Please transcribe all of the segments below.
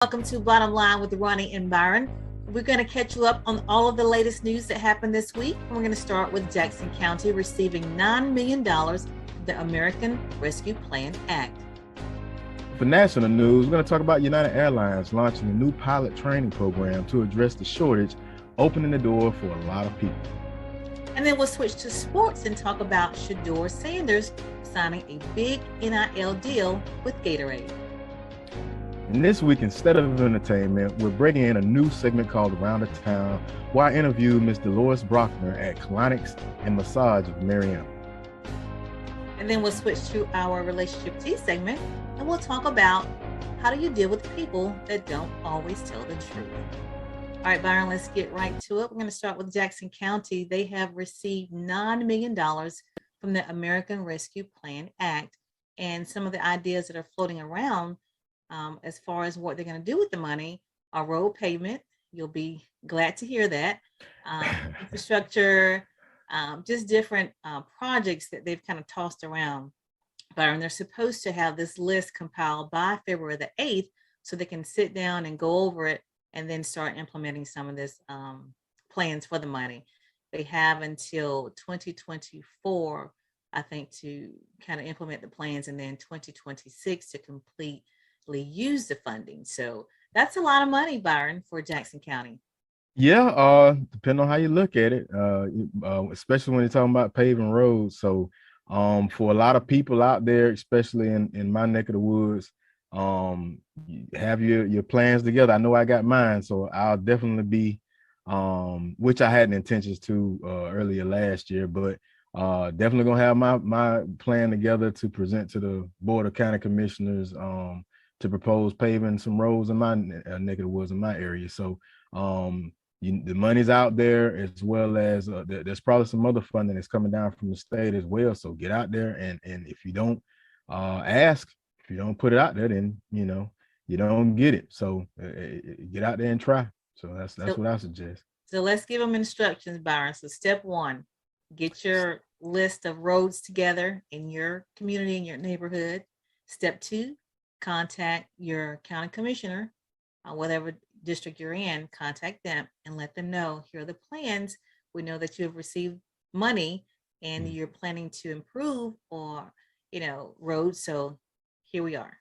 Welcome to Bottom Line with Roni and Byron. We're going to catch you up on all of the latest news that happened this week. We're going to start with Jackson County receiving $9 million from the American Rescue Plan Act. For national news, we're going to talk about United Airlines launching a new pilot training program to address the shortage, opening the door for a lot of people. And then we'll switch to sports and talk about Shedur Sanders signing a big NIL deal with Gatorade. And this week, instead of entertainment, we're bringing in a new segment called Around the Town, where I interview Ms. Dolores Brockner at Colonics and Massage of Mariana. And then we'll switch to our relationship tea segment, and we'll talk about how do you deal with people that don't always tell the truth. All right, Byron, let's get right to it. We're going to start with Jackson County. They have received $9 million from the American Rescue Plan Act, and some of the ideas that are floating around as far as what they're going to do with the money are road pavement. You'll be glad to hear that. Infrastructure, just different projects that they've kind of tossed around. Byron, they're supposed to have this list compiled by February the 8th so they can sit down and go over it and then start implementing some of this plans for the money. They have until 2024, I think, to kind of implement the plans, and then 2026 to completely use the funding. So that's a lot of money, Byron, for Jackson County. Yeah, depending on how you look at it, especially when you're talking about paving roads. So for a lot of people out there, especially in my neck of the woods, you have your plans together. I know I got mine, so I'll definitely be, which I had intentions to earlier last year, but definitely gonna have my plan together to present to the Board of County Commissioners to propose paving some roads in my neck of the woods in my area. So the money's out there, as well as there's probably some other funding that's coming down from the state as well. So get out there, and if you don't ask, if you don't put it out there, then you don't get it. So get out there and try. So that's what I suggest. So let's give them instructions, Byron. So step one, get your list of roads together in your community, in your neighborhood. Step two, contact your county commissioner, whatever district you're in, contact them and let them know, here are the plans. We know that you have received money and you're planning to improve or, roads. So here we are.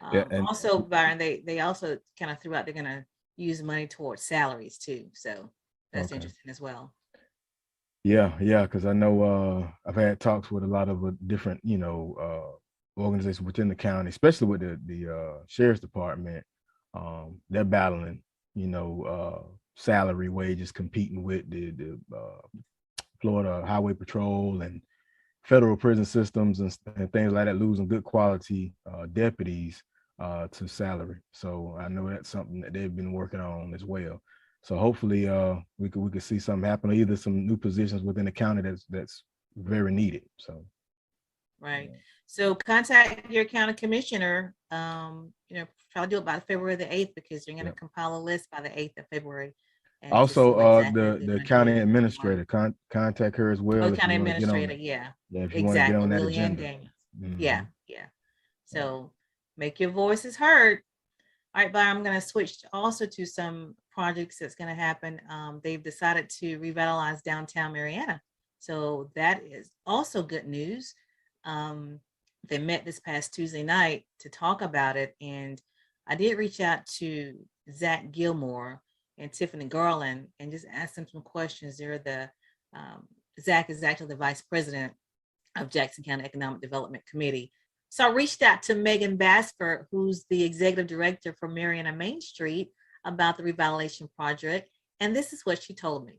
And also, Byron, they also kind of threw out, they're going to use money towards salaries too. So that's interesting as well. Yeah. Because I know I've had talks with a lot of different, organizations within the county, especially with the sheriff's department. They're battling, salary wages, competing with the Florida Highway Patrol and federal prison systems and things like that, losing good quality deputies to salary. So I know that's something that they've been working on as well. So hopefully we could see something happen, or either some new positions within the county that's very needed. So. Right. So contact your county commissioner, try to do it by February the 8th, because you're going to compile a list by the 8th of February. Also, the county administrator, contact her as well. Oh, county administrator, yeah. If you want to get on that agenda. Mm-hmm. Yeah. So make your voices heard. All right, Byron, I'm going to switch also to some projects that's going to happen. They've decided to revitalize downtown Mariana. So that is also good news. They met this past Tuesday night to talk about it, and I did reach out to Zach Gilmore and Tiffany Garland and just ask them some questions. Zach is actually the vice president of Jackson County Economic Development Committee. So I reached out to Megan Basford, who's the executive director for Mariana Main Street, about the Revitalization Project, and this is what she told me.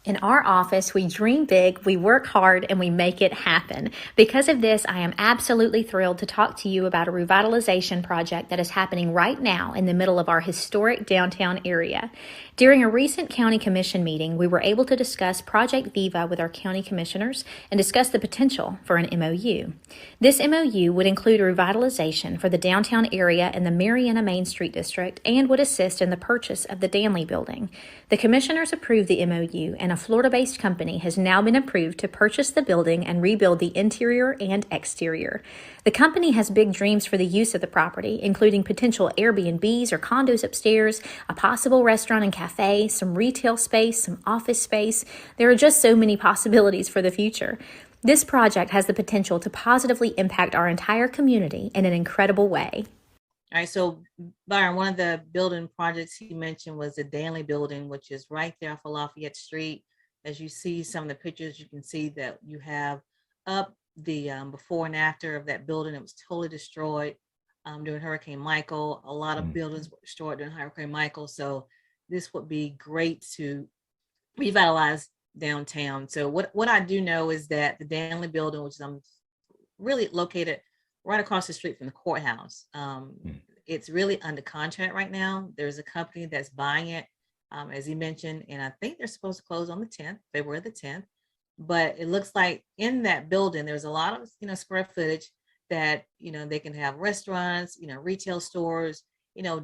In our office, we dream big, we work hard, and we make it happen. Because of this, I am absolutely thrilled to talk to you about a revitalization project that is happening right now in the middle of our historic downtown area. During a recent county commission meeting, we were able to discuss Project Viva with our county commissioners and discuss the potential for an MOU. This MOU would include revitalization for the downtown area and the Mariana Main Street District, and would assist in the purchase of the Danley building. The commissioners approved the MOU, and a a Florida-based company has now been approved to purchase the building and rebuild the interior and exterior. The company has big dreams for the use of the property, including potential Airbnbs or condos upstairs, a possible restaurant and cafe, some retail space, some office space. There are just so many possibilities for the future. This project has the potential to positively impact our entire community in an incredible way. All right, so Byron, one of the building projects he mentioned was the Danley building, which is right there off of Lafayette Street. As you see some of the pictures, you can see that you have up the before and after of that building. It was totally destroyed during Hurricane Michael. A lot of buildings were destroyed during Hurricane Michael. So this would be great to revitalize downtown. So what I do know is that the Danley building, which is really located right across the street from the courthouse, it's really under contract right now. There's a company that's buying it, as he mentioned, and I think they're supposed to close on the 10th, February the 10th. But it looks like in that building, there's a lot of square footage that they can have restaurants, retail stores,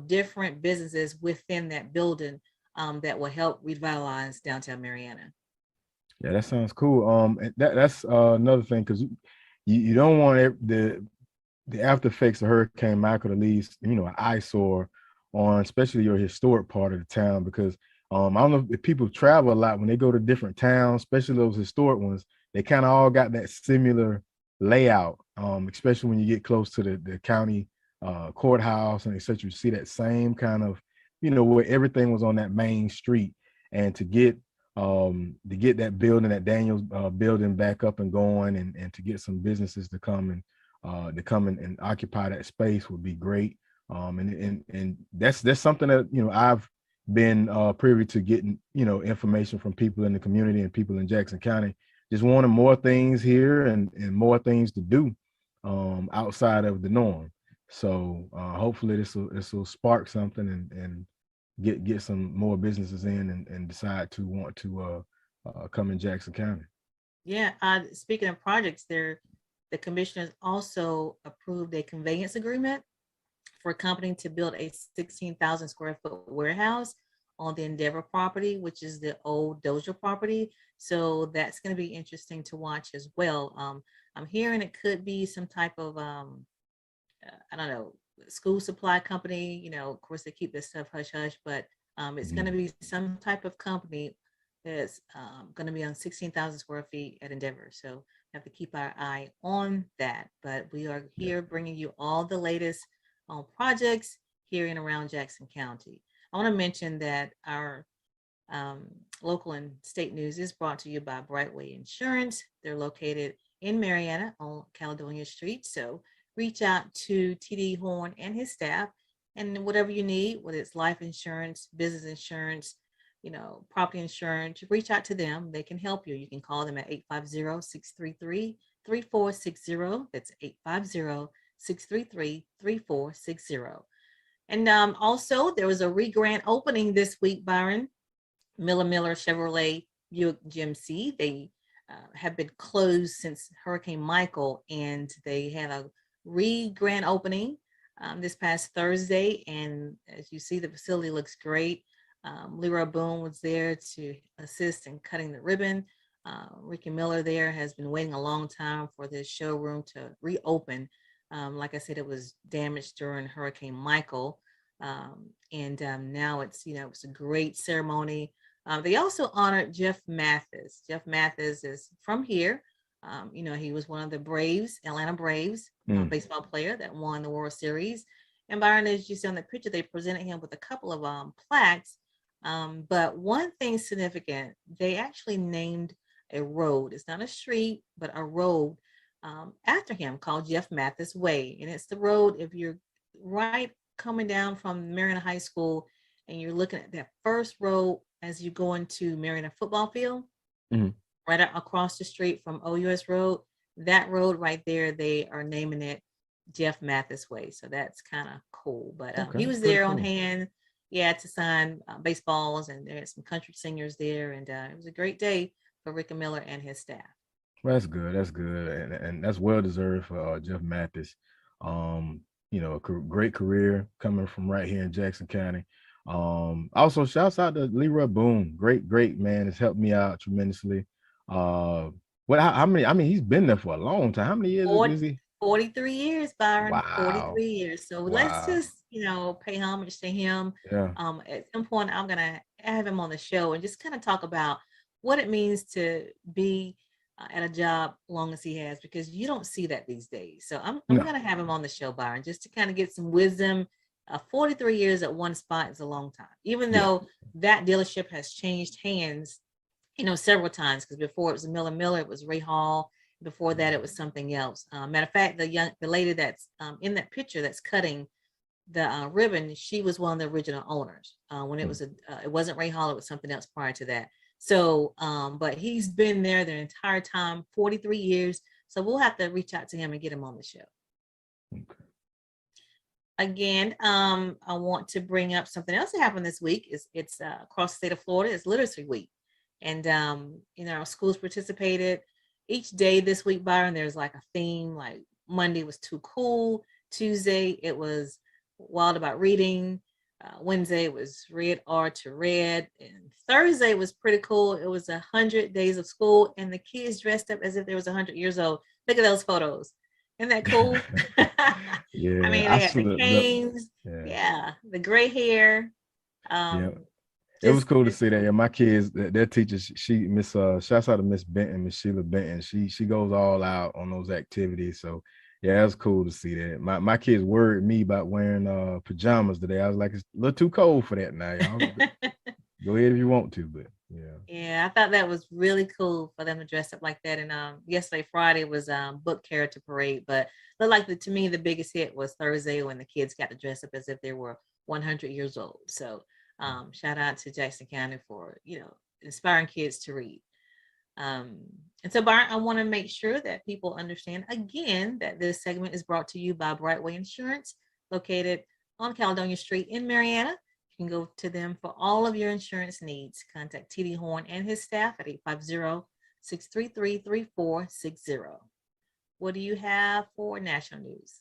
different businesses within that building that will help revitalize downtown Mariana. Yeah, that sounds cool. That's another thing, because you don't want the after effects of Hurricane Michael to leave an eyesore on especially your historic part of the town, because I don't know if people travel a lot when they go to different towns, especially those historic ones. They kind of all got that similar layout, especially when you get close to the county courthouse and etc. You see that same kind of where everything was on that main street, and to get that building, that Daniels building, back up and going, and to get some businesses to come and occupy that space would be great. And that's something that I've been privy to getting information from people in the community and people in Jackson County, just wanting more things here and more things to do outside of the norm. So hopefully this will spark something and get some more businesses in and decide to want to come in Jackson County. Yeah. Speaking of projects, the commissioners also approved a conveyance agreement for a company to build a 16,000 square foot warehouse on the Endeavor property, which is the old Dozier property. So that's going to be interesting to watch as well. I'm hearing it could be some type of, I don't know, school supply company. Of course, they keep this stuff hush hush, but it's going to be some type of company that's going to be on 16,000 square feet at Endeavor. So have to keep our eye on that. But we are here bringing you all the latest on projects here and around Jackson County. I want to mention that our local and state news is brought to you by Brightway Insurance. They're located in Mariana on Caledonia Street. So reach out to TD Horn and his staff, and whatever you need, whether it's life insurance, business insurance, property insurance, reach out to them. They can help you. You can call them at 850-633-3460. That's 850-633-3460. And also, there was a re-grant opening this week, Byron. Miller Chevrolet Buick GMC. They have been closed since Hurricane Michael, and they had a re-grant opening this past Thursday. And as you see, the facility looks great. Leroy Boone was there to assist in cutting the ribbon. Ricky Miller there has been waiting a long time for this showroom to reopen. Like I said, it was damaged during Hurricane Michael. And now it's a great ceremony. They also honored Jeff Mathis. Jeff Mathis is from here. He was one of the Braves, Atlanta Braves, baseball player that won the World Series. And Byron, as you see on the picture, they presented him with a couple of plaques. But one thing significant, they actually named a road. It's not a street, but a road after him called Jeff Mathis Way. And it's the road, if you're right coming down from Mariana High School and you're looking at that first road as you go into Mariana football field, right across the street from OUS Road, that road right there, they are naming it Jeff Mathis Way. So that's kind of cool. But he was there on hand, to sign baseballs, and there's some country singers there. And it was a great day for Rick Miller and his staff. Well, that's good. That's good. And that's well deserved for Jeff Mathis. A great career coming from right here in Jackson County. Also shouts out to Leroy Boone. Great man. Has helped me out tremendously. How many? I mean, he's been there for a long time. How many years is he? 43 years, Byron. Wow. 43 years. So let's Wow. just, pay homage to him. Yeah. At some point, I'm gonna have him on the show and just kind of talk about what it means to be at a job long as he has, because you don't see that these days. So I'm No. gonna have him on the show, Byron, just to kind of get some wisdom. 43 years at one spot is a long time, even though that dealership has changed hands, several times, because before it was Miller, it was Ray Hall. Before that, it was something else. Matter of fact, the lady that's in that picture that's cutting the ribbon, she was one of the original owners. When it wasn't Ray Hall, it was something else prior to that. So, but he's been there the entire time, 43 years. So we'll have to reach out to him and get him on the show. Okay. Again, I want to bring up something else that happened this week. It's across the state of Florida. It's Literacy Week, and our schools participated. Each day this week, Byron, there's like a theme. Like Monday was Too Cool. Tuesday it was Wild About Reading. Wednesday was Red R to Red, and Thursday was pretty cool. It was 100 days of school, and the kids dressed up as if they was 100 years old. Look at those photos. Isn't that cool? Yeah. I mean, they had the canes. Yeah, the gray hair. It was cool to see that. Yeah, my kids, their teachers, shouts out to Miss Benton, Miss Sheila Benton. She goes all out on those activities. So yeah, it was cool to see that. My kids worried me about wearing pajamas today. I was like, it's a little too cold for that now, y'all. Go ahead if you want to, but yeah. Yeah, I thought that was really cool for them to dress up like that. And yesterday, Friday, was book character parade, but looked like to me the biggest hit was Thursday when the kids got to dress up as if they were 100 years old. So shout out to Jackson County for inspiring kids to read. And so, Byron, I want to make sure that people understand again that this segment is brought to you by Brightway Insurance, located on Caledonia Street in Mariana. You can go to them for all of your insurance needs. Contact TD Horn and his staff at 850-633-3460. What do you have for national news?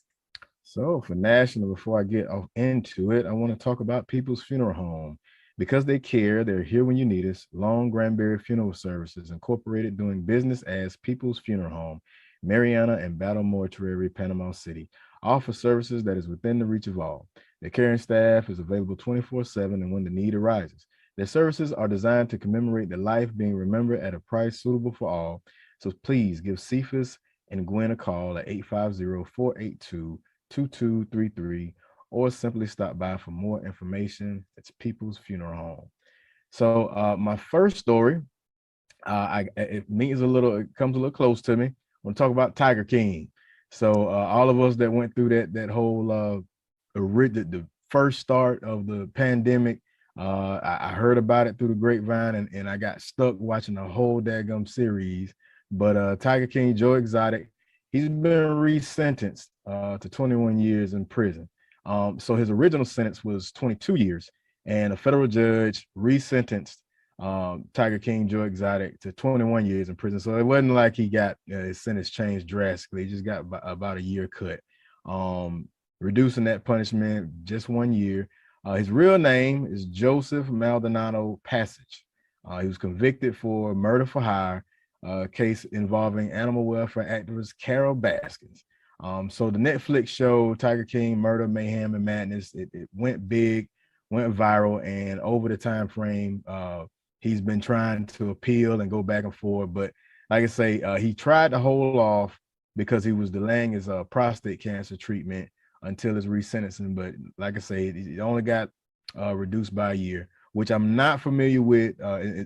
So for national, before I get off into it, I want to talk about People's Funeral Home. Because they care, they're here when you need us. Long Granbury Funeral Services, Incorporated, doing business as People's Funeral Home, Mariana and Battle Mortuary, Panama City, offer services that is within the reach of all. Their caring staff is available 24/7 and when the need arises. Their services are designed to commemorate the life being remembered at a price suitable for all. So please give Cephas and Gwen a call at 850-482-2233 or simply stop by for more information. It's People's Funeral Home. So my first story, it comes a little close to me. I want to talk about Tiger King. So all of us that went through that whole the first start of the pandemic, I heard about it through the grapevine, and I got stuck watching the whole daggum series. But Tiger King, Joe Exotic, he's been resentenced to 21 years in prison. So his original sentence was 22 years, and a federal judge resentenced Tiger King, Joe Exotic, to 21 years in prison. So it wasn't like he got his sentence changed drastically. He just got about a year cut, reducing that punishment just 1 year. His real name is Joseph Maldonado Passage. He was convicted for murder for hire, case involving animal welfare activist Carol Baskins. So the Netflix show Tiger King, Murder, Mayhem, and Madness, it went big, went viral, and over the time frame, he's been trying to appeal and go back and forth. But like I say, he tried to hold off because he was delaying his prostate cancer treatment until his resentencing. But like I say, he only got reduced by a year, which I'm not familiar with.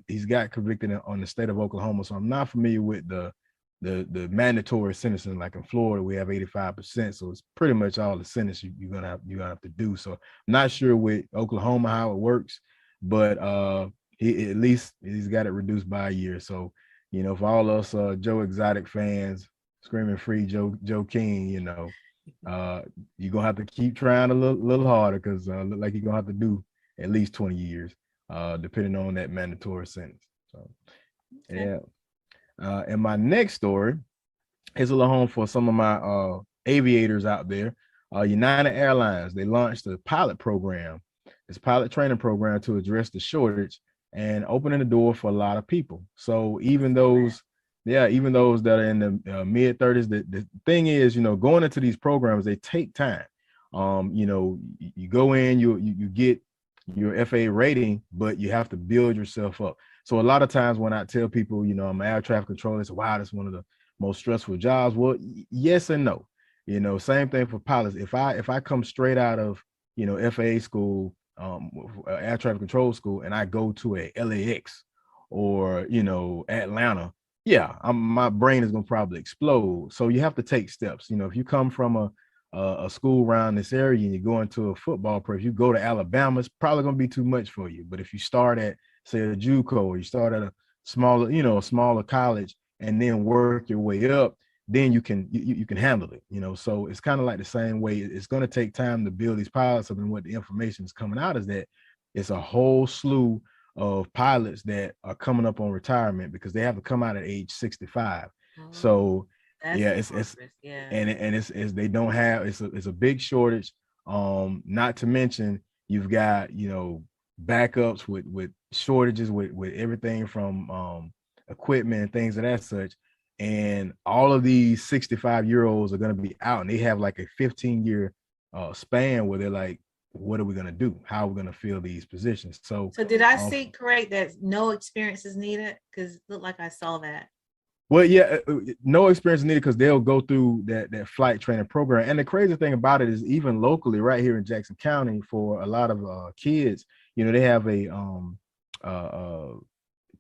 He's got convicted on the state of Oklahoma, so I'm not familiar with the mandatory sentencing. Like in Florida, we have 85%, so it's pretty much all the sentence you're gonna have to do. So I'm not sure with Oklahoma how it works, but he at least he's got it reduced by a year. So for all us Joe Exotic fans screaming free Joe King, you're gonna have to keep trying a little harder, because look like you're gonna have to do at least 20 years, depending on that mandatory sentence. So yeah. And my next story is a little home for some of my aviators out there. United Airlines, they launched a pilot program this pilot training program to address the shortage and opening the door for a lot of people. So even those, even those that are in the mid 30s, the thing is, going into these programs, they take time. You go in, you get your FAA rating, but you have to build yourself up. So a lot of times when I tell people, I'm an air traffic controller, it's wow, that's one of the most stressful jobs. Well, yes and no. Same thing for pilots. If I come straight out of FAA school, air traffic control school, and I go to a LAX or Atlanta, my brain is gonna probably explode. So you have to take steps. If you come from a school around this area and you go into a football program, if you go to Alabama, it's probably gonna be too much for you. But if you start at, say, a JUCO, or you start at a smaller college and then work your way up, then you can handle it. So it's kind of like the same way. It's going to take time to build these pilots up, and what the information is coming out is that it's a whole slew of pilots that are coming up on retirement because they have to come out at age 65. So it's they don't have, it's a big shortage. Not to mention you've got backups with shortages with everything from equipment and things of that such. And all of these 65-year-olds are going to be out, and they have like a 15-year span where they're like, what are we going to do? How are we going to fill these positions? So did I see correct that no experience is needed? Because it looked like I saw that. Well, no experience needed because they'll go through that flight training program. And the crazy thing about it is, even locally, right here in Jackson County, for a lot of kids, they have a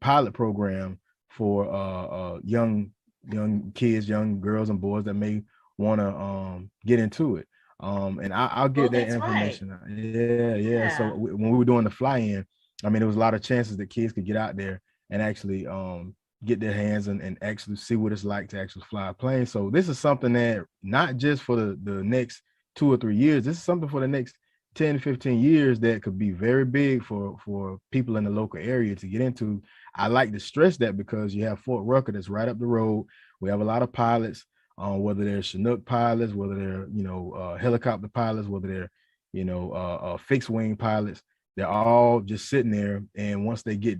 pilot program for young kids, young girls and boys that may want to get into it. And I'll get that information. Right. Yeah. So when we were doing the fly-in, I mean, there was a lot of chances that kids could get out there and actually get their hands and actually see what it's like to actually fly a plane. So this is something that not just for the next 2 or 3 years, this is something for the next 10 to 15 years that could be very big for people in the local area to get into. I like to stress that because you have Fort Rucker that's right up the road. We have a lot of pilots, whether they're Chinook pilots, whether they're helicopter pilots, whether they're fixed wing pilots. They're all just sitting there, and once they get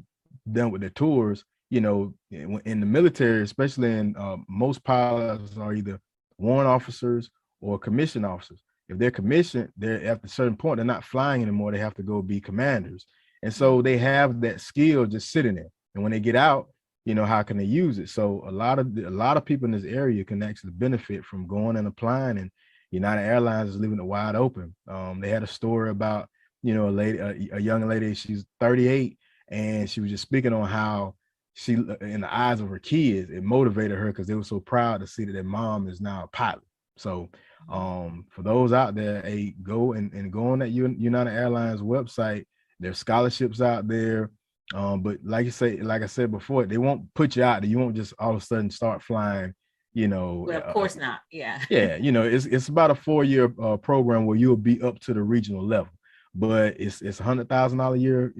done with their tours, in the military, especially in most pilots are either warrant officers or commissioned officers. If they're commissioned, they're at a certain point, they're not flying anymore. They have to go be commanders. And so they have that skill just sitting there. And when they get out, how can they use it? So a lot of people in this area can actually benefit from going and applying, and United Airlines is leaving it wide open. They had a story about, a young lady, she's 38, and she was just speaking on how she, in the eyes of her kids, it motivated her because they were so proud to see that their mom is now a pilot. So for those out there, hey, go go on that United Airlines website. There's scholarships out there. But like I said before, they won't put you out there. You won't just all of a sudden start flying, Well, of course not. Yeah. Yeah. It's about a 4-year program where you'll be up to the regional level, but it's $100,000 a year,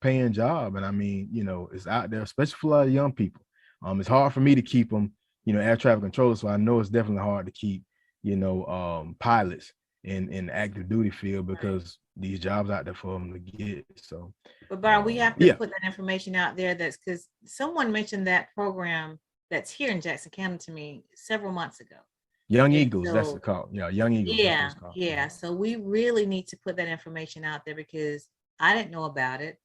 paying job. And I mean, it's out there, especially for a lot of young people. It's hard for me to keep them, air traffic controllers. So I know it's definitely hard to keep, pilots in the active duty field because these jobs out there for them to get. So, but Byron, we have to put that information out there. That's because someone mentioned that program that's here in Jackson County to me several months ago. Young Eagles, that's the call. Yeah, Young Eagles. Yeah. So we really need to put that information out there because I didn't know about it.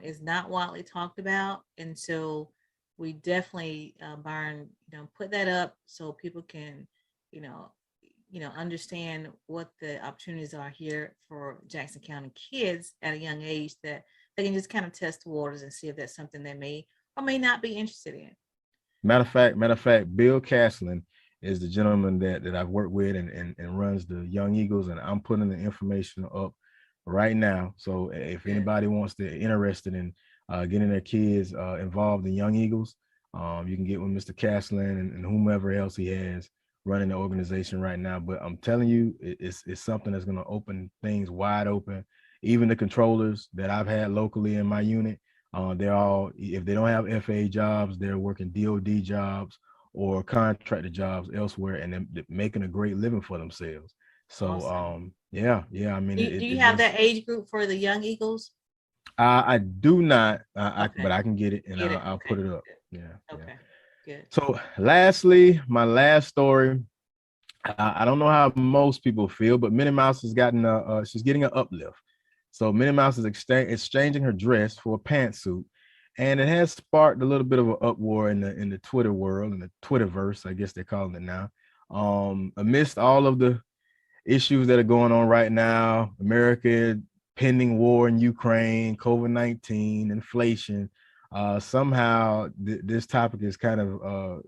It's not widely talked about, and so we definitely, Byron, put that up so people can, understand what the opportunities are here for Jackson County kids at a young age, that they can just kind of test the waters and see if that's something they may or may not be interested in. Matter of fact, Bill Castlin is the gentleman that I've worked with and runs the Young Eagles, and I'm putting the information up right now. So if anybody wants to interested in getting their kids involved in Young Eagles, you can get with Mr. Castlin and whomever else he has running the organization right now. But I'm telling you, it's something that's going to open things wide open. Even the controllers that I've had locally in my unit, they're all, if they don't have FAA jobs, they're working DOD jobs or contracted jobs elsewhere, and they're making a great living for themselves. So, awesome. Yeah. I mean, Do you have that age group for the young Eagles? I do not, Okay. but I can get it and Get it. I'll Okay. put it up. Good. Yeah. Okay. Good. So lastly, my last story. I don't know how most people feel, but Minnie Mouse has gotten she's getting an uplift. So Minnie Mouse is exchanging her dress for a pantsuit, and it has sparked a little bit of an uproar in the Twitter world, in the Twitterverse, I guess they're calling it now. Amidst all of the issues that are going on right now, America, pending war in Ukraine, COVID-19, inflation, somehow this topic is kind of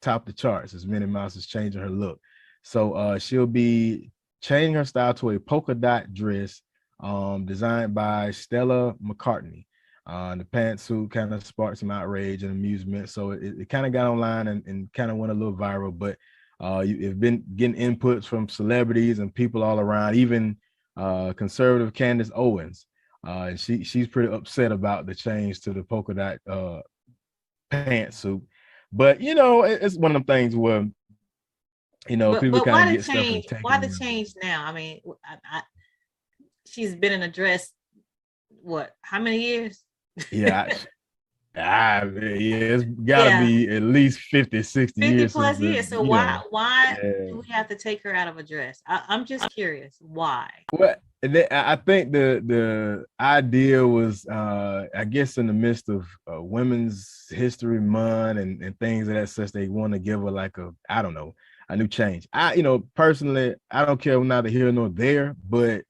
top the charts as Minnie Mouse is changing her look. So she'll be changing her style to a polka dot dress designed by Stella McCartney. The pantsuit kind of sparked some outrage and amusement. So it kind of got online and kind of went a little viral, but you've been getting inputs from celebrities and people all around, even conservative Candace Owens. And she's pretty upset about the change to the polka dot pantsuit. But it's one of them things where people But kind why of the get stuff and change? take Why it. the change now? I mean, she's been in a dress. What? How many years? Yeah. It's got to be at least 50, 60 50 years. plus years. So why do we have to take her out of a dress? I'm just curious. Why? Well, I think the idea was, I guess, in the midst of Women's History Month and things of that such, they want to give her like a new change. Personally, I don't care, neither here nor there, but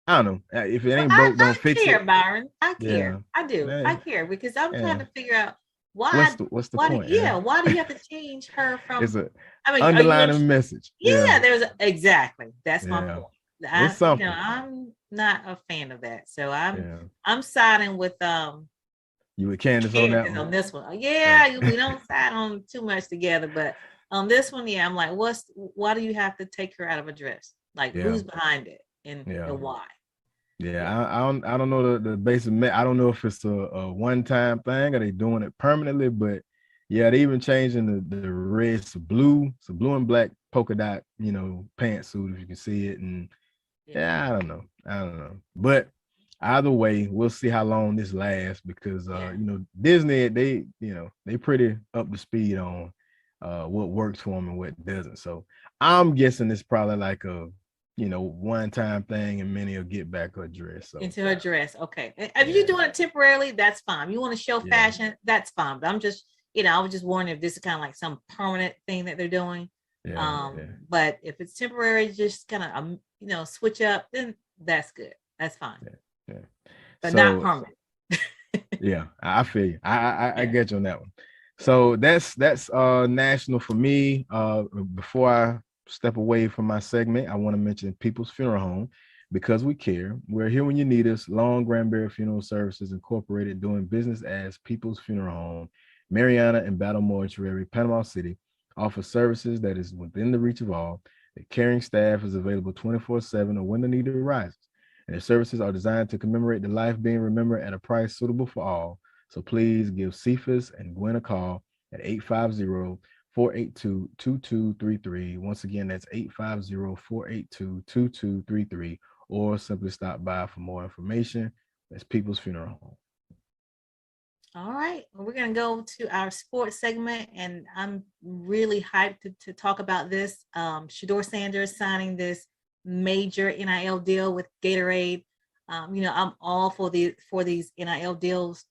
I don't know. If it ain't broke, don't fix it. I care, Byron. I care. Yeah. I do. Yeah. I care because I'm trying to figure out why. What's the point? Why do you have to change her from? It's a underlining message. Yeah, exactly. That's my point. It's something. I'm not a fan of that. So I'm siding with you with Candace on this one. Yeah, we don't side on too much together, but on this one, I'm like, why do you have to take her out of a dress? Like, who's behind it and why? Yeah, I don't know the basic. I don't know if it's a one-time thing or they doing it permanently, but yeah, they even changing the red to blue, and black polka dot, pantsuit, if you can see it. And I don't know, but either way, we'll see how long this lasts because Disney, they pretty up to speed on what works for them and what doesn't. So I'm guessing it's probably like a one-time thing, and many will get back her dress. So into her dress. Okay. If you're doing it temporarily, that's fine. You want to show fashion, that's fine. But I'm just, I was just wondering if this is kind of like some permanent thing that they're doing. But if it's temporary, just kind of, switch up, then that's good. That's fine. But not permanent. Yeah, I feel you. I get you on that one. So that's national for me. Before I step away from my segment, I want to mention People's Funeral Home, because we care. We're here when you need us. Long Granbury Funeral Services Incorporated, doing business as People's Funeral Home, Mariana and Battle Mortuary, Panama City, offers services that is within the reach of all. The caring staff is available 24/7 or when the need arises. And their services are designed to commemorate the life being remembered at a price suitable for all. So please give Cephas and Gwen a call at 850-482-2233. Once again, that's 850-482-2233, or simply stop by for more information. That's People's Funeral Home. All right. Well, we're going to go to our sports segment, and I'm really hyped to talk about this. Shedur Sanders signing this major NIL deal with Gatorade. I'm all for these NIL deals.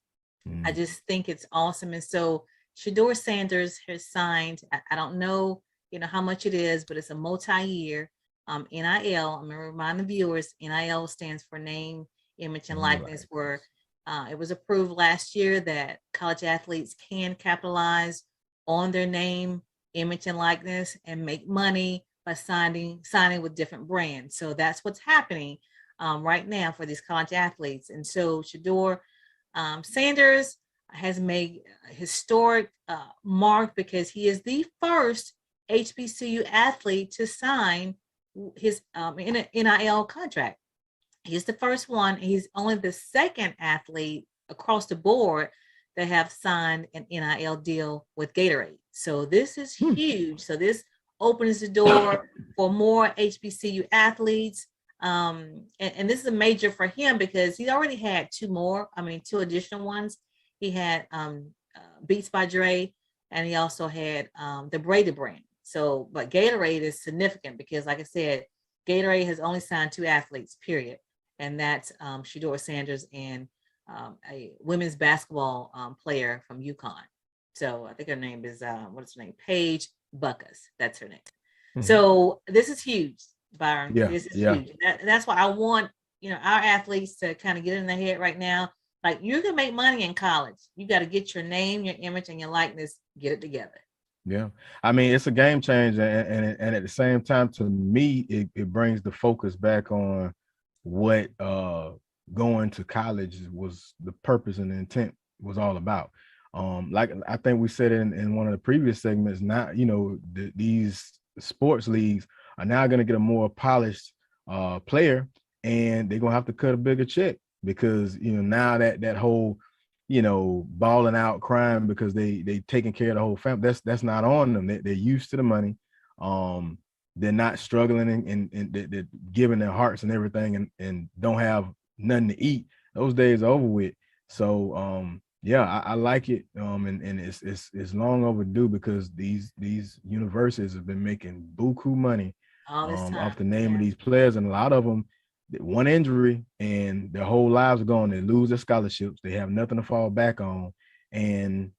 I just think it's awesome. And so Shedur Sanders has signed, I don't know, how much it is, but it's a multi-year NIL. I'm going to remind the viewers, NIL stands for name, image, and likeness, where it was approved last year that college athletes can capitalize on their name, image, and likeness and make money by signing with different brands. So that's what's happening right now for these college athletes. And so Shedur Sanders has made a historic mark because he is the first HBCU athlete to sign his NIL contract. He's the first one. He's only the second athlete across the board that have signed an NIL deal with Gatorade. So this is huge. So this opens the door for more HBCU athletes. And this is a major for him because he already had two additional ones. He had Beats by Dre, and he also had the Brady brand. So, but Gatorade is significant because, like I said, Gatorade has only signed 2 athletes, period. And that's Shedur Sanders and a women's basketball player from UConn. So I think her name is, what's her name? Paige Buckus. That's her name. Mm-hmm. So this is huge, Byron. Yeah, this is huge. That's why I want, our athletes to kind of get in their head right now. Like, you can make money in college. You got to get your name, your image, and your likeness, get it together. Yeah. I mean, it's a game changer. And at the same time, to me, it brings the focus back on what going to college was, the purpose and the intent was all about. Like I think we said in one of the previous segments, now, these sports leagues are now going to get a more polished player, and they're going to have to cut a bigger check because, now that whole, balling out, crying because they taking care of the whole family, that's not on them. They're used to the money. They're not struggling and they're giving their hearts and everything and don't have nothing to eat. Those days are over with. So I like it. And it's long overdue because these universities have been making buku money off the name of these players, and a lot of them, one injury and their whole lives are gone. They lose their scholarships. They have nothing to fall back on, and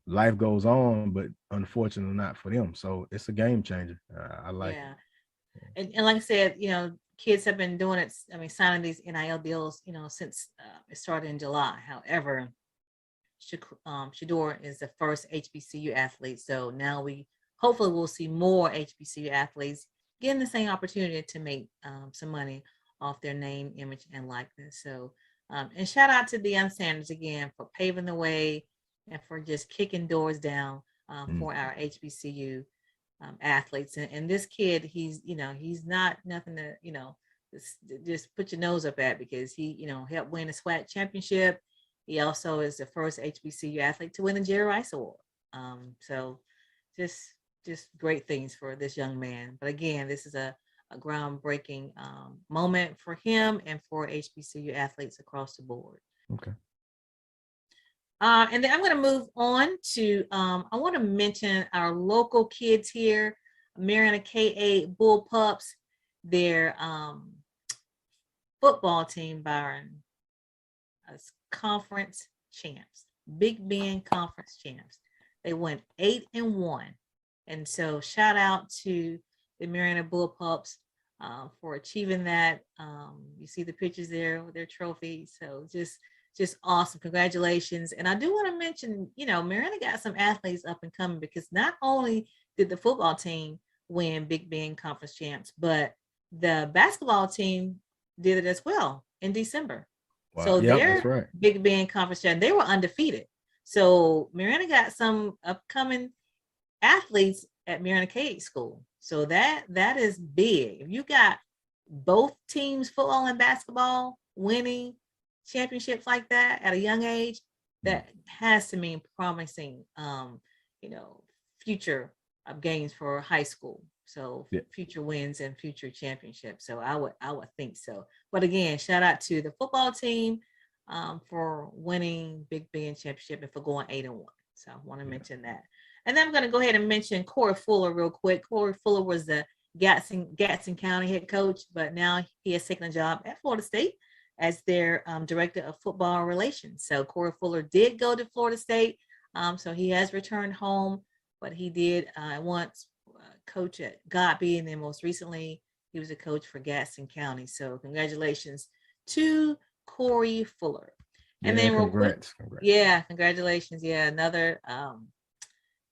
life goes on, but unfortunately not for them. So it's a game changer. I like it. And like I said, kids have been doing it. I mean, signing these NIL deals, since it started in July. However, Shedur is the first HBCU athlete. So now hopefully we'll see more HBCU athletes getting the same opportunity to make some money off their name, image, and likeness. So, and shout out to Deion Sanders again for paving the way and for just kicking doors down for our HBCU athletes. And this kid, he's not nothing to, just put your nose up at, because he, helped win the SWAC championship. He also is the first HBCU athlete to win the Jerry Rice Award. So just great things for this young man. But again, this is a groundbreaking moment for him and for HBCU athletes across the board. Okay. And then I'm going to move on to, I want to mention our local kids here, Mariana K8 Bull Pups, their football team, Byron, as conference champs, Big Bend conference champs. They went 8-1. And so shout out to the Mariana Bull Pups for achieving that. You see the pictures there with their trophies. So just awesome. Congratulations. And I do want to mention, Mariana got some athletes up and coming, because not only did the football team win Big Bend conference champs, but the basketball team did it as well in December. Wow. So they're Big Bend conference champs. They were undefeated. So Mariana got some upcoming athletes at Mariana K8 school. So that is big. If you got both teams, football and basketball, winning championships like that at a young age, that has to mean promising future gains for high school. So future wins and future championships. So I would think so. But again, shout out to the football team for winning Big Bend championship and for going 8-1. So I want to mention that. And then I'm going to go ahead and mention Corey Fuller real quick. Corey Fuller was the Gadsden County head coach, but now he has taken a job at Florida State as their director of football relations. So Corey Fuller did go to Florida State. So he has returned home, but he did once coach at Godby, and then most recently he was a coach for Gadsden County. So congratulations to Corey Fuller. And then real quick, congratulations. Yeah, another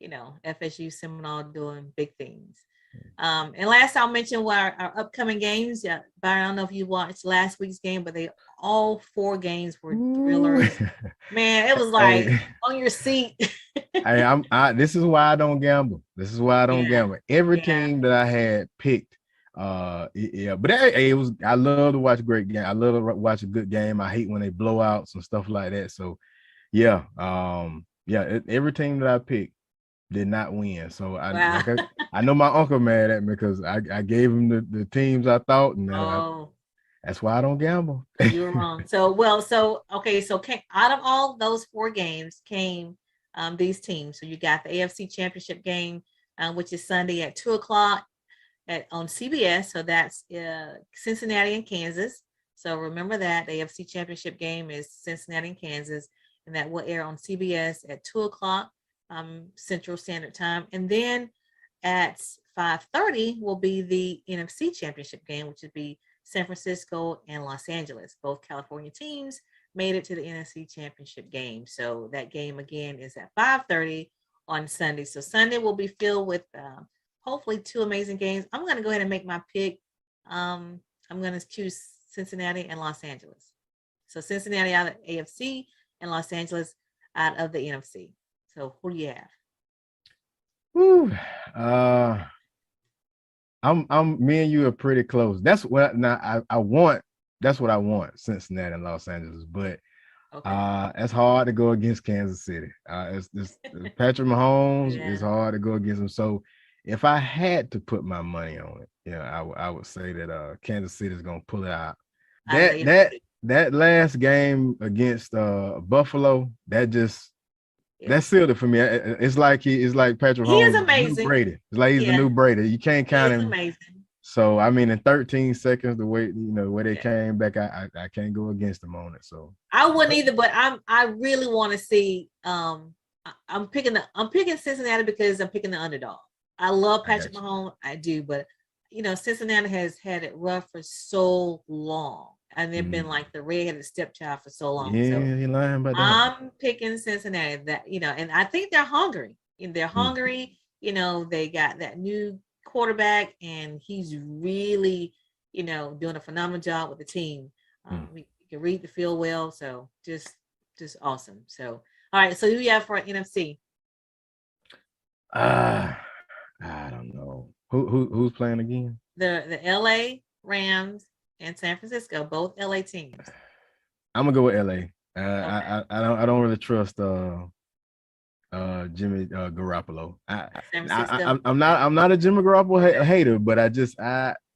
FSU Seminole doing big things. And last I'll mention our upcoming games. Byron, I don't know if you watched last week's game, but all 4 games were thrillers. Man, it was like on your seat. This is why I don't gamble. Gamble. Every team that I had picked, but it was. I love to watch a great game. I love to watch a good game. I hate when they blowouts and stuff like that. So, every team that I picked did not win. So I know my uncle mad at me because I gave him the teams I thought, and Oh, that's why I don't gamble. you were wrong. So okay, so out of all those 4 games came these teams. So you got the AFC Championship game, which is Sunday at 2 o'clock on CBS. So that's Cincinnati and Kansas. So remember that the AFC Championship game is Cincinnati and Kansas, and that will air on CBS at 2 o'clock Central Standard Time. And then at 5:30 will be the NFC Championship game, which would be San Francisco and Los Angeles. Both California teams made it to the NFC Championship game. So that game again is at 5:30 on Sunday. So Sunday will be filled with hopefully 2 amazing games. I'm going to go ahead and make my pick. I'm going to choose Cincinnati and Los Angeles. So Cincinnati out of AFC and Los Angeles out of the NFC. So who do you have? Whew. Me and you are pretty close. That's what I want. That's what I want, Cincinnati and Los Angeles. But it's hard to go against Kansas City. It's Patrick Mahomes. Yeah. It's hard to go against him. So if I had to put my money on it, I would say that Kansas City is gonna pull it out. That last game against Buffalo, that sealed it for me. It's like Patrick Mahomes. He is amazing. Brady. It's like he's the new Brady. You can't count him. Amazing. So I mean, in 13 seconds, the way they came back, I can't go against them on it. So I wouldn't either. But I really want to see. I'm picking Cincinnati because I'm picking the underdog. I love Patrick Mahomes. I do, but Cincinnati has had it rough for so long. And they've been like the redheaded stepchild for so long. Yeah, so you're lying about that. I'm picking Cincinnati. That and I think they're hungry. They're hungry. They got that new quarterback, and he's really, doing a phenomenal job with the team. He can read the field well, so just awesome. So, all right. So who you have for NFC? I don't know. Who's playing again? The LA Rams and San Francisco, both LA teams. I'm gonna go with LA. I don't really trust Jimmy Garoppolo. I'm not a Jimmy Garoppolo hater, but I'm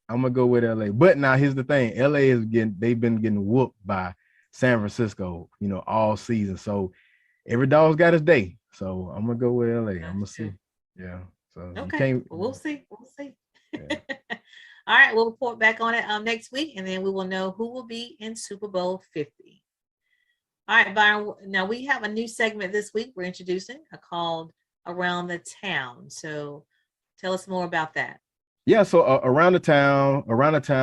gonna go with LA. But now here's the thing: LA they've been getting whooped by San Francisco, all season. So every dog's got his day. So I'm gonna go with LA. I'm gonna see. Yeah. So okay, we'll see. Yeah. All right, we'll report back on it next week, and then we will know who will be in Super Bowl 50. All right, Byron. Now we have a new segment this week we're introducing called Around the Town. So tell us more about that. Yeah, so around the town,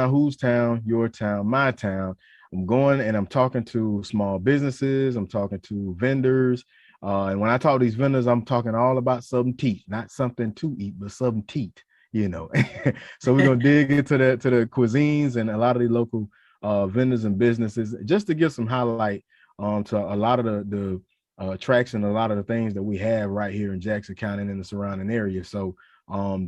whose town, your town, my town. I'm going and I'm talking to small businesses. I'm talking to vendors. And when I talk to these vendors, I'm talking all about something teeth, not something to eat, but something teeth. So we're gonna dig into the cuisines and a lot of the local vendors and businesses just to give some highlight to a lot of the attraction, a lot of the things that we have right here in Jackson County and in the surrounding area. So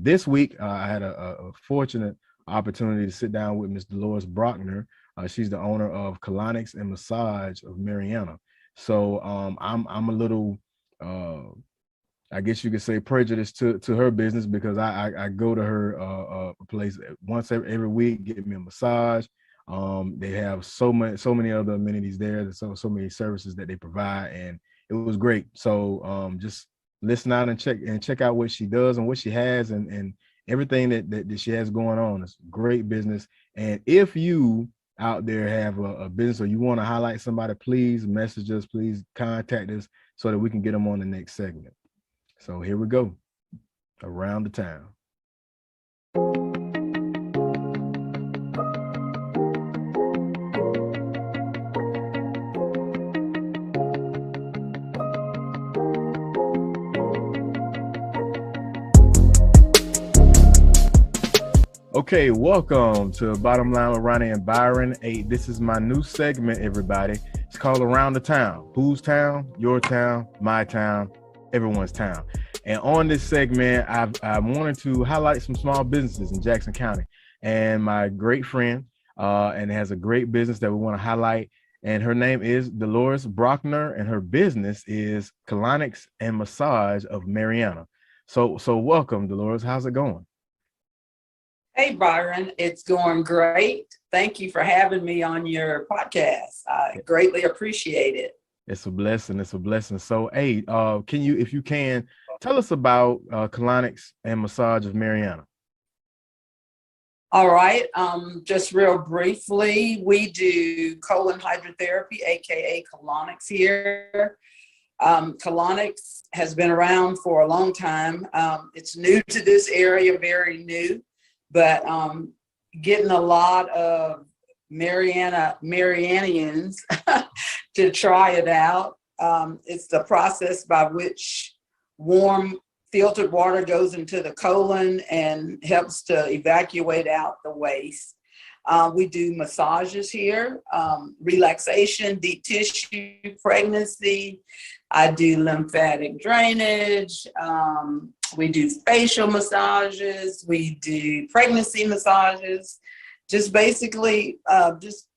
this week I had a fortunate opportunity to sit down with Ms. Dolores Brockner. She's the owner of Colonics and Massage of Mariana. So I'm a little I guess you could say prejudiced to her business because I go to her place once every week, get me a massage. They have so many other amenities there. There's so many services that they provide, and it was great. So just listen out and check out what she does and what she has and everything that she has going on. It's great business. And if you out there have a business or you want to highlight somebody, please message us, please contact us so that we can get them on the next segment. So here we go, around the town. Okay, welcome to Bottom Line with Roni and Byron. Hey, this is my new segment, everybody. It's called Around the Town. Whose town? Your town, my town, everyone's town. And on this segment, I wanted to highlight some small businesses in Jackson County. And my great friend, and has a great business that we want to highlight. And her name is Dolores Brockner, and her business is Colonics and Massage of Mariana. So welcome, Dolores. How's it going? Hey, Byron, it's going great. Thank you for having me on your podcast. I greatly appreciate it. It's a blessing. It's a blessing. So, hey, can you, if you can, tell us about colonics and massage of Mariana? All right. Just real briefly, we do colon hydrotherapy, aka colonics here. Colonics has been around for a long time. It's new to this area, very new, but getting a lot of Marianians to try it out. It's the process by which warm filtered water goes into the colon and helps to evacuate out the waste. We do massages here, relaxation, deep tissue, pregnancy. I do lymphatic drainage. We do facial massages. We do pregnancy massages. Just basically, just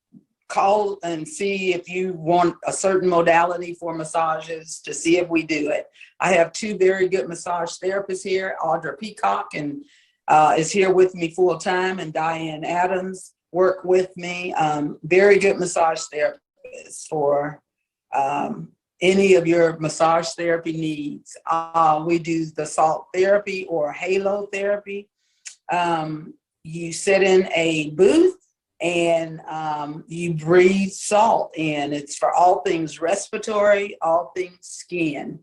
call and see if you want a certain modality for massages to see if we do it. I have two very good massage therapists here. Audra Peacock and is here with me full time, and Diane Adams work with me. Very good massage therapists for any of your massage therapy needs. We do the salt therapy or halo therapy. You sit in a booth and you breathe salt in. It's for all things respiratory, all things skin.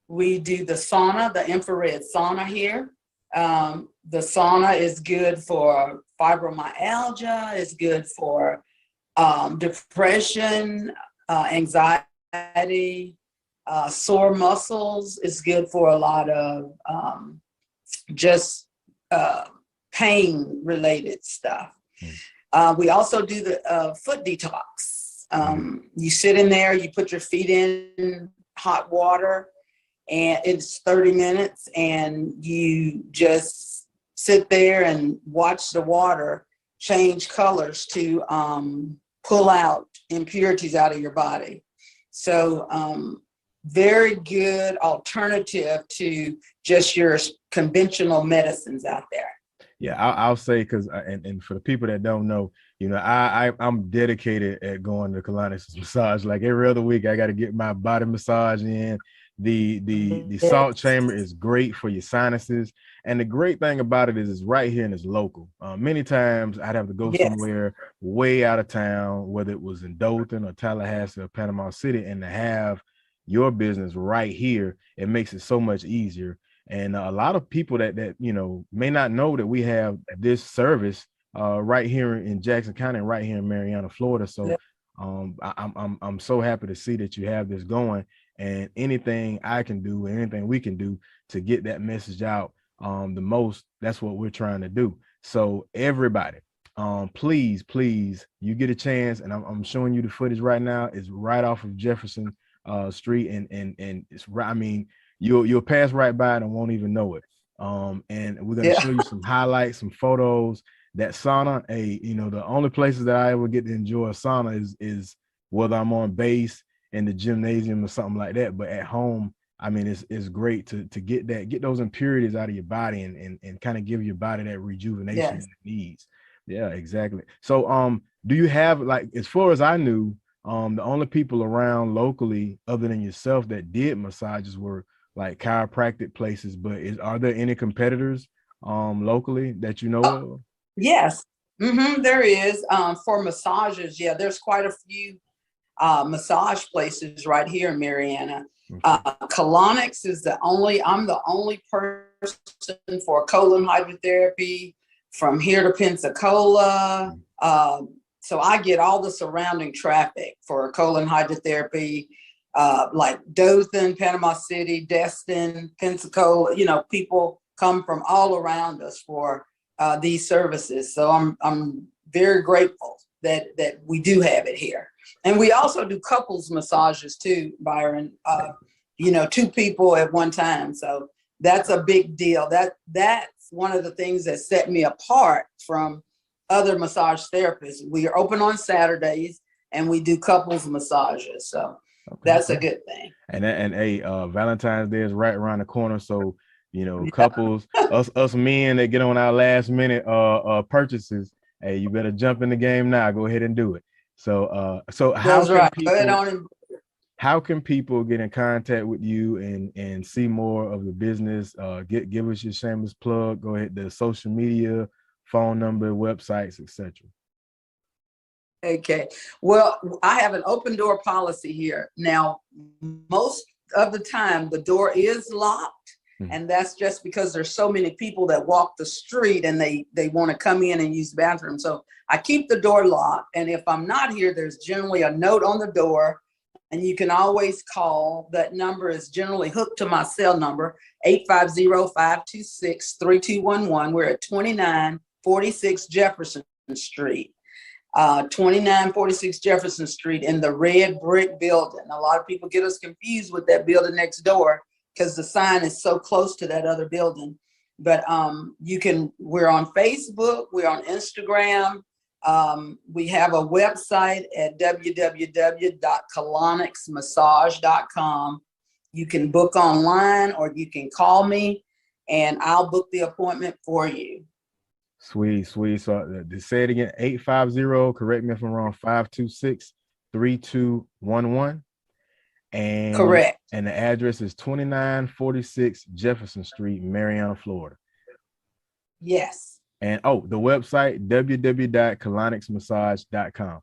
We do the sauna, the infrared sauna here. The sauna is good for fibromyalgia, it's good for depression, anxiety, sore muscles. It's good for a lot of just pain related stuff. We also do the foot detox. You sit in there, you put your feet in hot water, and it's 30 minutes, and you just sit there and watch the water change colors to pull out impurities out of your body. So very good alternative to just your conventional medicines out there. Yeah, I'll say, because and for the people that don't know, you know, I'm dedicated at going to colonics massage. Like every other week, I got to get my body massage in. The salt chamber is great for your sinuses, and the great thing about it is it's right here and it's local. Many times I'd have to go somewhere way out of town, whether it was in Dothan or Tallahassee or Panama City, and to have your business right here, it makes it so much easier. And a lot of people that you know may not know that we have this service right here in Jackson County and right here in Mariana, Florida. So I'm so happy to see that you have this going, and anything I can do, anything we can do to get that message out the most, that's what we're trying to do. So everybody, please, you get a chance, and I'm showing you the footage right now. It's right off of Jefferson Street, and it's right. I mean, you'll pass right by it and won't even know it. And we're gonna show you some highlights, some photos. That sauna, you know, the only places that I ever get to enjoy a sauna is whether I'm on base in the gymnasium or something like that. But at home, I mean, it's great to get those impurities out of your body and kind of give your body that rejuvenation it needs. Yeah, exactly. So do you have, like, as far as I knew, the only people around locally other than yourself that did massages were like chiropractic places, but are there any competitors locally that you know of? Yes, there is. For massages, there's quite a few massage places right here in Mariana. Colonics is I'm the only person for colon hydrotherapy from here to Pensacola. So I get all the surrounding traffic for colon hydrotherapy, like Dothan, Panama City, Destin, Pensacola. You know, people come from all around us for these services. So I'm very grateful that we do have it here. And we also do couples massages too, Byron, you know, two people at one time. So that's a big deal. That's one of the things that set me apart from other massage therapists. We are open on Saturdays and we do couples massages. So Okay. That's a good thing. And hey, Valentine's Day is right around the corner. So, couples, us men that get on our last minute purchases, hey, you better jump in the game now. Go ahead and do it. So That's right. Go ahead on and how can people get in contact with you and see more of the business? Give us your shameless plug. Go ahead, the social media, phone number, websites, etc. Okay. Well, I have an open door policy here. Now, most of the time the door is locked, and that's just because there's so many people that walk the street and they want to come in and use the bathroom. So I keep the door locked, and if I'm not here, there's generally a note on the door, and you can always call. That number is generally hooked to my cell number, 850-526-3211. We're at 2946 Jefferson Street. 2946 Jefferson Street in the red brick building. A lot of people get us confused with that building next door because the sign is so close to that other building. But we're on Facebook, we're on Instagram. We have a website at www.colonicsmassage.com. You can book online or you can call me and I'll book the appointment for you. Sweet. So to say it again, 850, correct me if I'm wrong, 526-3211. And correct. And the address is 2946 Jefferson Street, Mariana, Florida. Yes. And the website, www.colonicsmassage.com.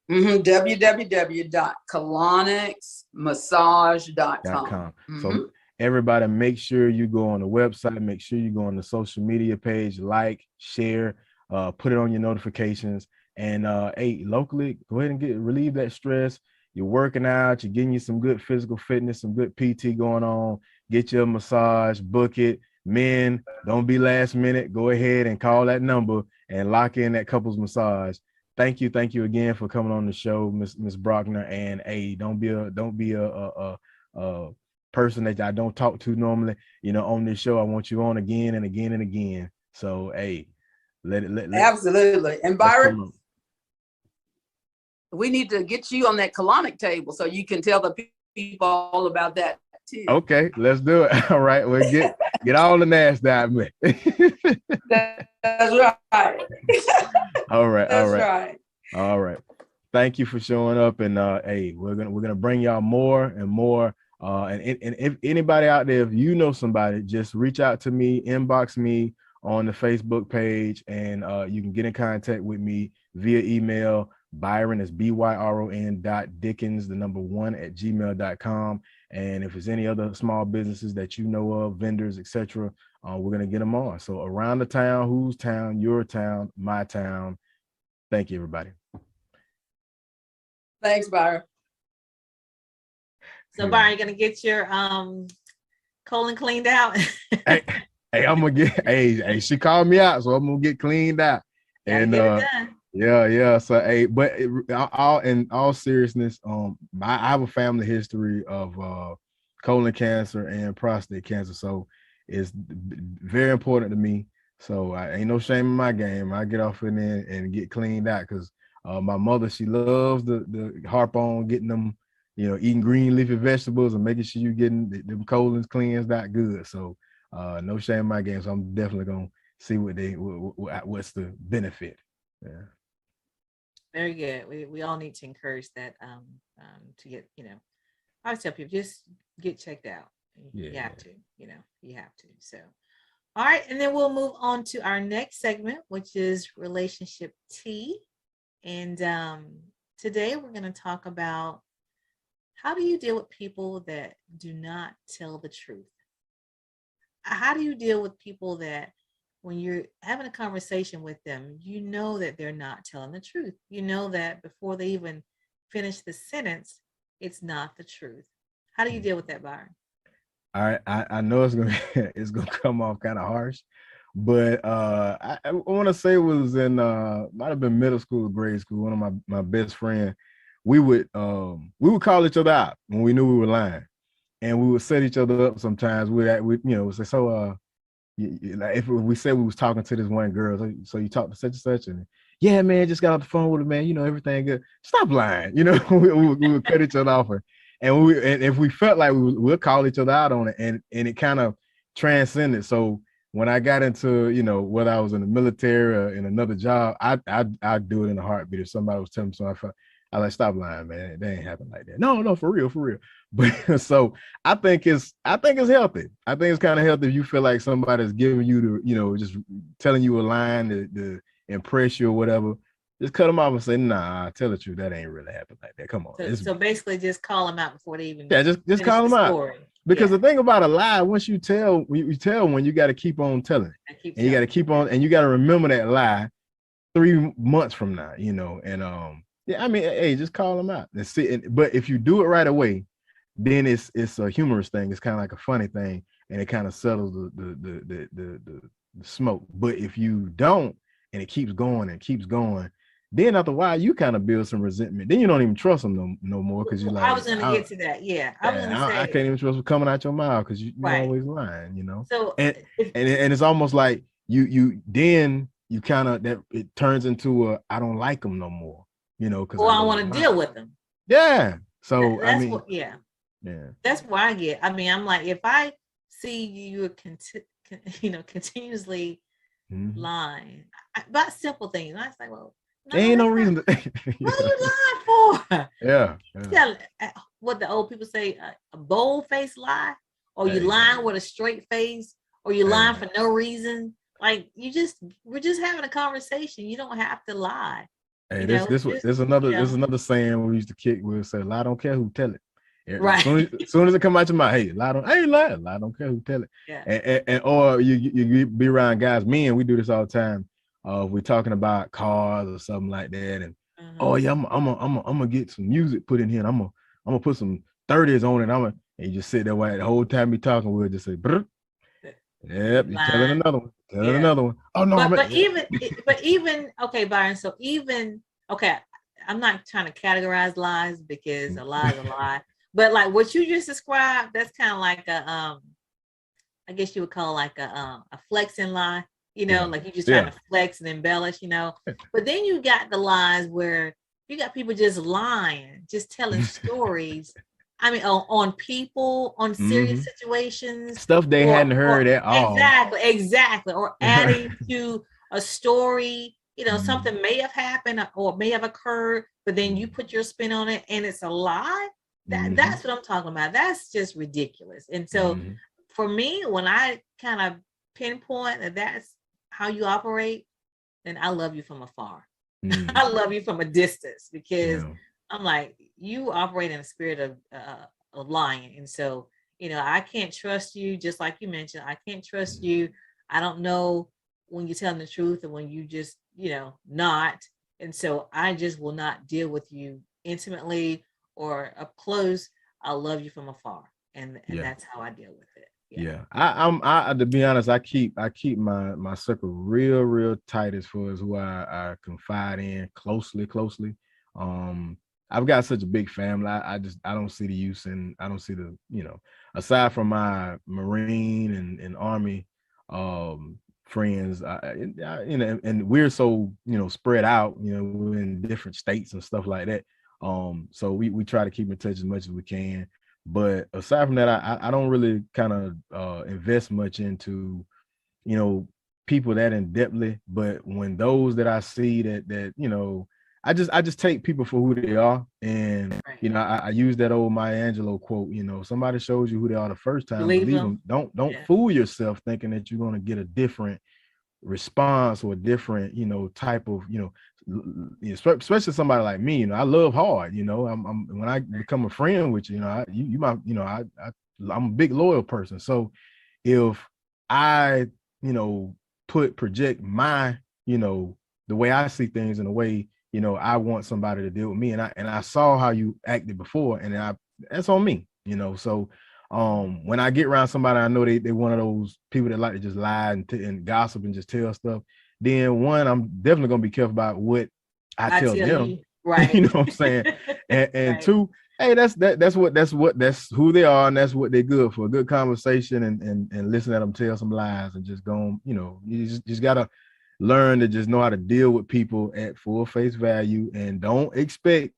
www.colonicsmassage.com. So everybody, make sure you go on the website, make sure you go on the social media page, like, share, put it on your notifications. And hey, locally, go ahead and relieve that stress. You're working out, you're getting you some good physical fitness, some good PT going on. Get your massage, book it. Men, don't be last minute. Go ahead and call that number and lock in that couple's massage. Thank you again for coming on the show, Miss Brockner. And hey, don't be a person that I don't talk to normally. On this show, I want you on again and again and again. So hey, let absolutely. And Byron, we need to get you on that colonic table so you can tell the people all about that too. Okay, let's do it. All right, we'll get all the NASDAQ. That's right. All right. That's right. All right. Thank you for showing up. And hey, we're gonna bring y'all more and more. And if anybody out there, if you know somebody, just reach out to me, inbox me on the Facebook page, and you can get in contact with me via email. Byron is BYRON.Dickens, the number 1 at gmail.com. And if there's any other small businesses that you know of, vendors, etc., we're going to get them on. So around the town, whose town, your town, my town. Thank you, everybody. Thanks, Byron. So Byron, you're going to get your colon cleaned out? hey, I'm going to get, hey, she called me out, so I'm going to get cleaned out. And get it done. Yeah. So, hey, but in all seriousness, I have a family history of colon cancer and prostate cancer, so it's very important to me. So I ain't no shame in my game. I get off in there and get cleaned out because my mother, she loves the harp on getting them, eating green leafy vegetables and making sure you getting them colons cleansed out good. So no shame in my game. So I'm definitely gonna see what's the benefit. Yeah. Very good. We all need to encourage that to get, I always tell people just get checked out. You have to, you have to. So, all right. And then we'll move on to our next segment, which is relationship tea. And today we're going to talk about how do you deal with people that do not tell the truth? How do you deal with people that when you're having a conversation with them, you know that they're not telling the truth. You know that before they even finish the sentence, it's not the truth. How do you deal with that, Byron? All right, I know it's gonna come off kind of harsh, but I want to say it was in might have been middle school or grade school. One of my best friend, we would call each other out when we knew we were lying, and we would set each other up sometimes. We say so. Like if we said we was talking to this one girl, so you talk to such and such, and yeah, man, just got off the phone with him, man. You know, everything good. Stop lying. You know, we would cut each other off. And if we felt like we'll call each other out on it, and it kind of transcended. So when I got into, you know, whether I was in the military or in another job, I'd do it in a heartbeat. If somebody was telling me something, I like, stop lying, man. They ain't happen like that. No, for real. But so I think it's healthy. I think it's kind of healthy if you feel like somebody's giving you the, you know, just telling you a line to impress you or whatever. Just cut them off and say, nah, tell the truth. That ain't really happened like that. Come on. So basically just call them out before they even just call them out. Because the thing about a lie, once you tell one, you got to keep on telling it. And you got to keep on, and you got to remember that lie 3 months from now, you know. And yeah, I mean, hey, just call them out and see. But if you do it right away, then it's a humorous thing. It's kind of like a funny thing, and it kind of settles the smoke. But if you don't, and it keeps going and keeps going, then after a while you kind of build some resentment. Then you don't even trust them no more, because you're like, I was gonna get to that. Yeah, I was gonna say I can't even trust what's coming out your mouth, because you're always lying, you know. So and it's almost like you kind of, that it turns into I don't like them no more, you know, because I want to deal with them. Yeah. So that's I mean, what, yeah, that's what I get. I mean, I'm like, if I see you continuously lying about simple things, I was like, well, there ain't no reason to. What are you lying for? Yeah. What the old people say, a bold-faced lie, or you lying with a straight face, or you lying for no reason. Like, we're just having a conversation. You don't have to lie. Hey, there's another saying we used to kick. We'll say, lie don't care who tell it. Right. As soon as it come out your mouth, hey, lie don't, I ain't lying. Lie don't care who tell it. Yeah. And or you be around guys, men, we do this all the time. We're talking about cars or something like that, and oh yeah, I'm gonna get some music put in here, and I'm gonna put some 30s on it. And you just sit there while the whole time we talking, we'll just say, brr. Yep, you're telling another one. Another one. Oh no, but even okay, Byron. So I'm not trying to categorize lies, because a lie is a lie. But like what you just described, that's kind of like I guess you would call like a flexing lie. You know, like you just trying to flex and embellish, you know. But then you got the lies where you got people just lying, just telling stories. I mean, on people, on serious situations, stuff they hadn't heard at all. Exactly. Or adding to a story. You know, something may have happened or may have occurred, but then you put your spin on it, and it's a lie. That's what I'm talking about. That's just ridiculous. And so, for me, when I kind of pinpoint that that's how you operate, then I love you from afar. I love you from a distance, because I'm like, you operate in a spirit of lying. And so, you know, I can't trust you, just like you mentioned. I can't trust you. I don't know when you're telling the truth and when you just, you know, not. And so I just will not deal with you intimately or up close. I love you from afar. And that's how I deal with it. Yeah. I to be honest, I keep my circle real tight as far as who I confide in closely. I've got such a big family. I don't see the use, and I don't see the, you know, aside from my Marine and Army friends, you know, and we're so, you know, spread out, you know, we're in different states and stuff like that. So we try to keep in touch as much as we can. But aside from that, I don't really kind of invest much into, you know, people that in depthly. But when those that I see that you know, I just take people for who they are. And you know, I use that old Maya Angelou quote, you know, somebody shows you who they are the first time, believe them. Don't fool yourself thinking that you're going to get a different response or a different, you know, type of, you know, especially somebody like me. You know, I love hard, you know. I'm when I become a friend with you, you know, you might, you know, I'm a big loyal person. So if I, you know, project my, you know, the way I see things in a way, you know, I want somebody to deal with me, and I saw how you acted before, and that's on me, you know. So when I get around somebody, I know they one of those people that like to just lie and gossip and just tell stuff. Then one, I'm definitely gonna be careful about what I tell them. You. Right. You know what I'm saying? And two, hey, that's who they are, and that's what they're good for. A good conversation and listen to them tell some lies and just go, you know, you just gotta learn to just know how to deal with people at full face value, and don't expect,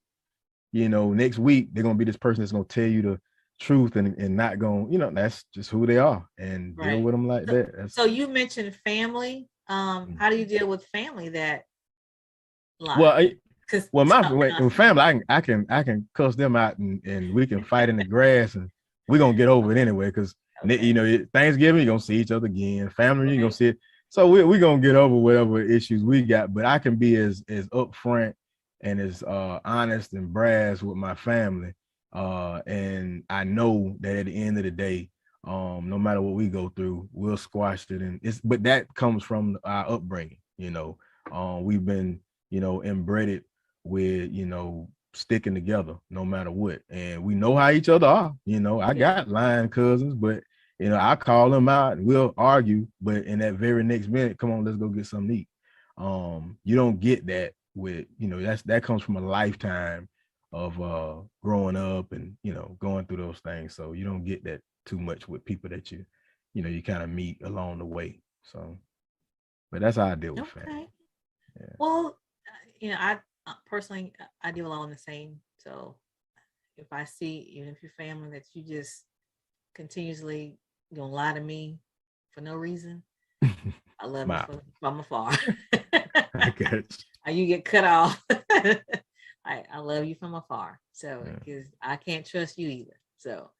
next week they're gonna be this person that's gonna tell you the truth and not gonna, that's just who they are, and deal with them like that. So you mentioned family. How do you deal with family that lie? Well, my family, I can cuss them out and we can fight in the grass and we're gonna get over it anyway, because Thanksgiving you're gonna see each other again, family you're gonna see it. So we're gonna get over whatever issues we got, but I can be as upfront and as honest and brass with my family. And I know that at the end of the day, no matter what we go through, we'll squash it. But that comes from our upbringing. We've been, embedded with, sticking together no matter what. And we know how each other are. I got lying cousins, but I call them out and we'll argue, but in that very next minute, come on, let's go get something to eat. You don't get that with, that comes from a lifetime of growing up and, going through those things. So you don't get that too much with people that you kind of meet along the way. So, but that's how I deal with family. Yeah. Well, I personally, I deal along the same. So if I see, if your family that you just continuously gonna lie to me for no reason, I love you from afar. I get you get cut off. I love you from afar. So because I can't trust you either. So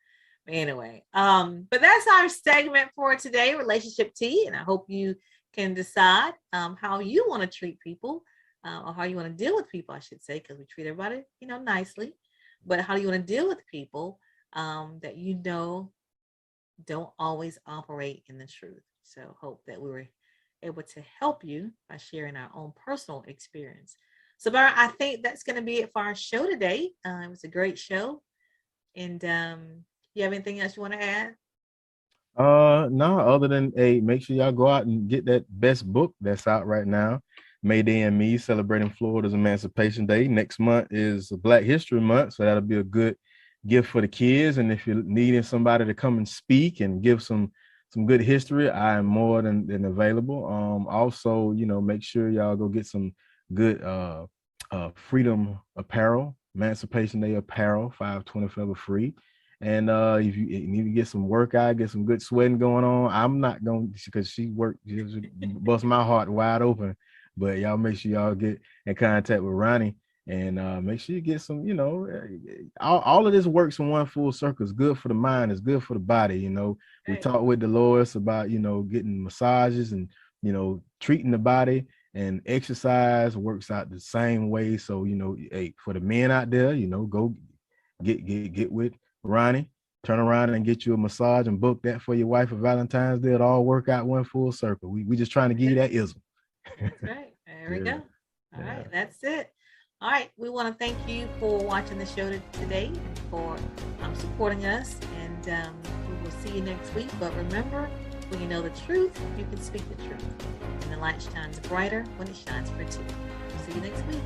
anyway, but that's our segment for today, relationship tea, and I hope you can decide how you want to treat people, or how you want to deal with people, I should say, because we treat everybody, nicely. But how do you want to deal with people that don't always operate in the truth? So hope that we were able to help you by sharing our own personal experience. So Byron, I think that's going to be it for our show today. It was a great show. And you have anything else you want to add? No, other than make sure y'all go out and get that best book that's out right now, Mayday and Me, Celebrating Florida's Emancipation Day. Next month is Black History Month, so that'll be a good gift for the kids. And if you're needing somebody to come and speak and give some good history, I am more than available. Also, make sure y'all go get some good freedom apparel, Emancipation Day apparel, $5.20 forever free. And if you need to get some workout, get some good sweating going on, I'm not going, because she bust my heart wide open. But y'all make sure y'all get in contact with Roni, and make sure you get some, all of this works in one full circle. It's good for the mind, it's good for the body. We talked with Dolores about, getting massages and, treating the body, and exercise works out the same way. So, for the men out there, go get with Roni, turn around and get you a massage and book that for your wife for Valentine's Day. It all work out one full circle. We just trying to give you that ism. That's right. There we go. All right. That's it. All right. We want to thank you for watching the show today, for supporting us, and we will see you next week. But remember, when you know the truth, you can speak the truth. And the light shines brighter when it shines for two. See you next week.